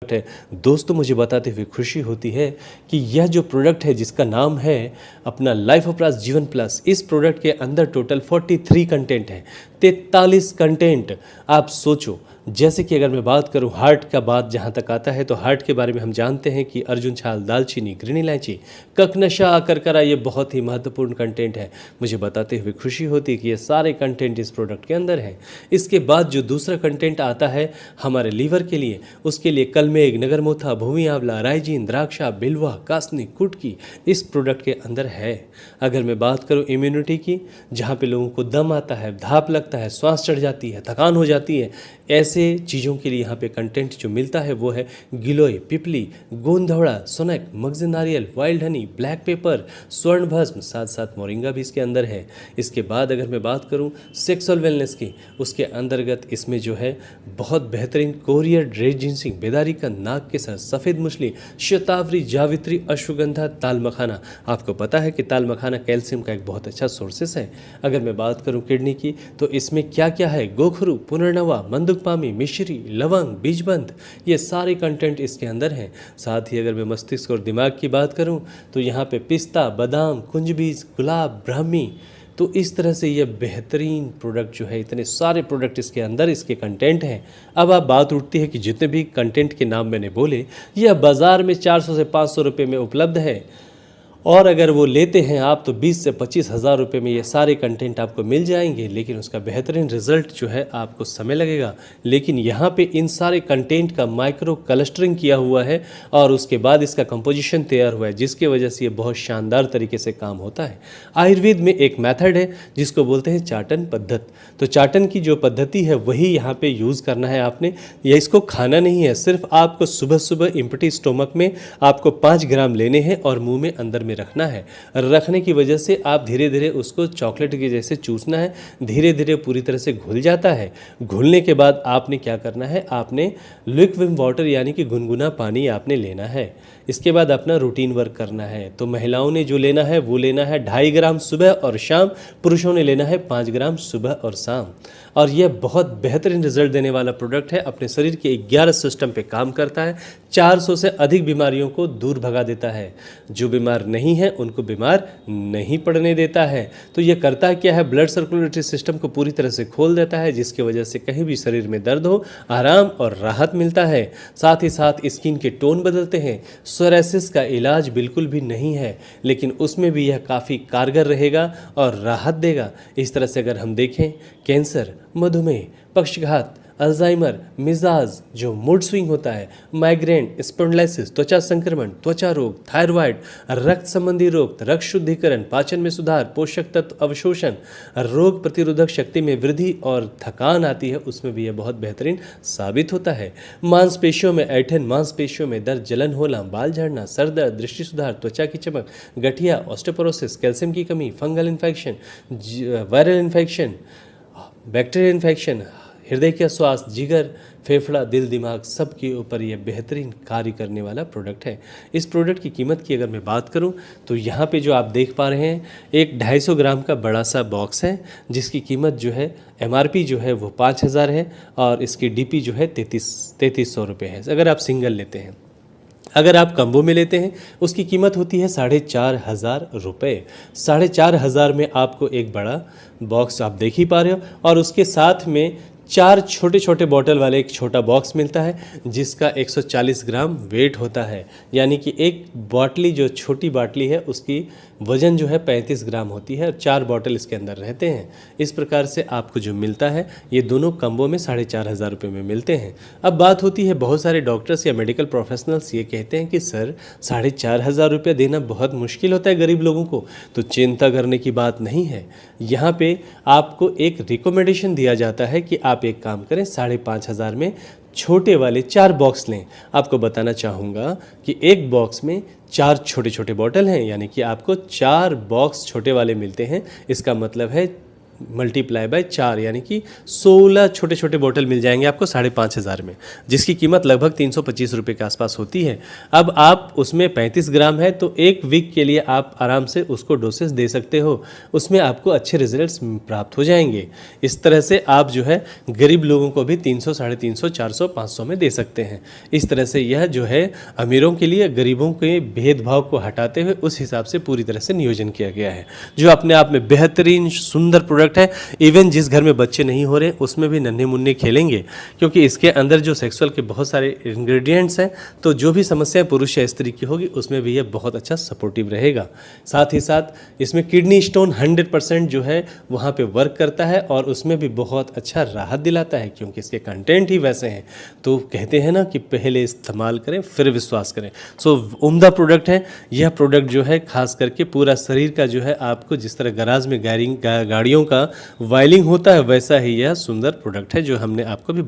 है। दोस्तों, मुझे बताते हुए खुशी होती है कि यह जो प्रोडक्ट है जिसका नाम है अपना लाइफ ऑफ प्लस जीवन प्लस, इस प्रोडक्ट के अंदर टोटल 43 कंटेंट है, 43 कंटेंट। आप सोचो, जैसे कि अगर मैं बात करूं हार्ट का बात जहां तक आता है तो हार्ट के बारे में हम जानते हैं कि अर्जुन छाल, दालचीनी, ग्रीन इलायची, ककनशा, अकरकरा, ये बहुत ही महत्वपूर्ण कंटेंट है। मुझे बताते हुए खुशी होती है कि ये सारे कंटेंट इस प्रोडक्ट के अंदर हैं। इसके बाद जो दूसरा कंटेंट आता है हमारे लीवर के लिए, उसके लिए कलमेघ, नगरमोथा, भूमि आंवला, राइजीन, द्राक्षा, बिल्वा, कासनी, कुटकी इस प्रोडक्ट के अंदर है। अगर मैं बात करूं इम्यूनिटी की, जहां पे लोगों को दम आता है, धाप लगता है, श्वास चढ़ जाती है, थकान हो जाती है, ऐसे चीज़ों के लिए यहाँ पे कंटेंट जो मिलता है वो है गिलोय, पिपली, गोंधवड़ा, सोनक, मगज नारियल, वाइल्ड हनी, ब्लैक पेपर, स्वर्ण भस्म, साथ साथ मोरिंगा भी इसके अंदर है। इसके बाद अगर मैं बात करूं सेक्सुअल वेलनेस की, उसके अंतर्गत इसमें जो है बहुत बेहतरीन कोरियर, ड्रेड जिनसिंग, बेदारी का, नाग के सर, सफ़ेद मुछली, शतावरी, जावित्री, अश्वगंधा, ताल मखाना। आपको पता है कि ताल मखाना कैल्शियम का एक बहुत अच्छा सोर्सेस है। अगर मैं बात करूं किडनी की तो इसमें क्या क्या है, गोखरू, पुनर्नवा, मंदुकपामी, मिश्री, लवंग, बीजबंद, ये सारे कंटेंट इसके अंदर हैं। साथ ही अगर मैं मस्तिष्क और दिमाग की बात करूं तो यहाँ पे पिस्ता, बादाम, कुंजबीज, गुलाब, ब्राह्मी, तो इस तरह से ये बेहतरीन प्रोडक्ट जो है, इतने सारे प्रोडक्ट इसके अंदर इसके कंटेंट हैं। अब आप बात उठती है कि जितने भी कंटेंट के नाम मैंने बोले यह बाज़ार में 400 से 500 रुपये में उपलब्ध है, और अगर वो लेते हैं आप तो 20 से 25 हज़ार रुपये में ये सारे कंटेंट आपको मिल जाएंगे, लेकिन उसका बेहतरीन रिजल्ट जो है आपको समय लगेगा। लेकिन यहाँ पे इन सारे कंटेंट का माइक्रो क्लस्टरिंग किया हुआ है और उसके बाद इसका कंपोजिशन तैयार हुआ है, जिसके वजह से ये बहुत शानदार तरीके से काम होता है। आयुर्वेद में एक मेथड है जिसको बोलते हैं चाटन पद्धत। तो चाटन की जो पद्धति है वही यहाँ पे यूज़ करना है आपने, या इसको खाना नहीं है, सिर्फ आपको सुबह सुबह इम्पटी स्टोमक में आपको 5 ग्राम लेने हैं और मुंह में अंदर में रखना है। रखने की वजह से आप धीरे धीरे उसको चॉकलेट के जैसे चूसना है, धीरे धीरे पूरी तरह से घुल जाता है। घुलने के बाद आपने क्या करना है, आपने लिक्विड वाटर यानी कि गुनगुना पानी आपने लेना है। इसके बाद अपना रूटीन वर्क करना है। तो महिलाओं ने जो लेना है वो लेना है 2.5 ग्राम सुबह और शाम, पुरुषों ने लेना है 5 ग्राम सुबह और शाम। और यह बहुत बेहतरीन रिजल्ट देने वाला प्रोडक्ट है। अपने शरीर के 11 सिस्टम पे काम करता है, 400 से अधिक बीमारियों को दूर भगा देता है। जो बीमार नहीं है उनको बीमार नहीं पड़ने देता है। तो यह करता क्या है, ब्लड सर्कुलेटरी सिस्टम को पूरी तरह से खोल देता है, जिसकी वजह से कहीं भी शरीर में दर्द हो आराम और राहत मिलता है। साथ ही साथ स्किन के टोन बदलते हैं। सोरायसिस का इलाज बिल्कुल भी नहीं है, लेकिन उसमें भी यह काफ़ी कारगर रहेगा और राहत देगा। इस तरह से अगर हम देखें, कैंसर, मधुमेह, पक्षघात, अल्जाइमर, मिजाज, जो मूड स्विंग होता है, माइग्रेन, स्पॉन्डिलाइसिस, त्वचा संक्रमण, त्वचा रोग, थायराइड, रक्त संबंधी रोग, रक्त शुद्धिकरण, पाचन में सुधार, पोषक तत्व अवशोषण, रोग प्रतिरोधक शक्ति में वृद्धि और थकान आती है, उसमें भी यह बहुत बेहतरीन साबित होता है। मांसपेशियों में ऐंठन, मांसपेशियों में दर्द, जलन होना, बाल झड़ना, सर दर्द, दृष्टि सुधार, त्वचा की चमक, गठिया, ऑस्टियोपोरोसिस, कैल्शियम की कमी, fungal infection, viral infection, bacterial infection, हृदय का स्वास्थ्य, जिगर, फेफड़ा, दिल, दिमाग, सब के ऊपर यह बेहतरीन कार्य करने वाला प्रोडक्ट है। इस प्रोडक्ट की कीमत की अगर मैं बात करूं तो यहाँ पे जो आप देख पा रहे हैं एक 250 ग्राम का बड़ा सा बॉक्स है, जिसकी कीमत जो है MRP जो है वो 5000 है और इसकी DP जो है 3300 रुपये है अगर आप सिंगल लेते हैं। अगर आप कम्बो में लेते हैं उसकी कीमत होती है 4500 रुपये। 4500 में आपको एक बड़ा बॉक्स आप देख ही पा रहे हो, और उसके साथ में 4 छोटे छोटे बॉटल वाले एक छोटा बॉक्स मिलता है जिसका 140 ग्राम वेट होता है। यानी कि एक बाटली, जो छोटी बाटली है, उसकी वज़न जो है 35 ग्राम होती है और 4 बॉटल इसके अंदर रहते हैं। इस प्रकार से आपको जो मिलता है ये दोनों कम्बो में 4500 रुपये में मिलते हैं। अब बात होती है, बहुत सारे डॉक्टर्स या मेडिकल प्रोफेशनल्स ये कहते हैं कि सर 4500 रुपये देना बहुत मुश्किल होता है गरीब लोगों को। तो चिंता करने की बात नहीं है। यहाँ पे आपको एक रिकमेंडेशन दिया जाता है कि आप एक काम करें, 5500 में छोटे वाले 4 बॉक्स लें। आपको बताना चाहूँगा कि एक बॉक्स में 4 छोटे छोटे बॉटल हैं, यानी कि आपको 4 बॉक्स छोटे वाले मिलते हैं। इसका मतलब है मल्टीप्लाई बाय 4 यानी कि 16 छोटे छोटे बोतल मिल जाएंगे आपको 5,500 में, जिसकी कीमत लगभग 325 रुपये के आसपास होती है। अब आप उसमें 35 ग्राम है तो एक वीक के लिए आप आराम से उसको डोसेस दे सकते हो, उसमें आपको अच्छे रिजल्ट्स प्राप्त हो जाएंगे। इस तरह से आप जो है गरीब लोगों को भी 300, 350, 400, 500 में दे सकते हैं। इस तरह से यह जो है अमीरों के लिए गरीबों के भेदभाव को हटाते हुए उस हिसाब से पूरी तरह से नियोजन किया गया है, जो अपने आप में बेहतरीन सुंदर प्रोडक्ट है। इवन जिस घर में बच्चे नहीं हो रहे उसमें भी नन्हे मुन्ने खेलेंगे, क्योंकि इसके अंदर जो सेक्सुअल के बहुत सारे इंग्रेडिएंट्स हैं, तो जो भी समस्या पुरुष या स्त्री की होगी उसमें भी यह बहुत अच्छा सपोर्टिव रहेगा। साथ ही साथ इसमें किडनी स्टोन 100% जो है वहाँ पे वर्क करता है और उसमें भी बहुत अच्छा राहत दिलाता है, क्योंकि इसके कंटेंट ही वैसे हैं। तो कहते हैं ना कि पहले इस्तेमाल करें फिर विश्वास करें। सो उम्दा प्रोडक्ट है यह प्रोडक्ट, जो है खास करके पूरा शरीर का जो है आपको जिस तरह गराज में गाड़ियों का वायलिंग होता है वैसा ही यह सुंदर प्रोडक्ट है जो हमने आपको भी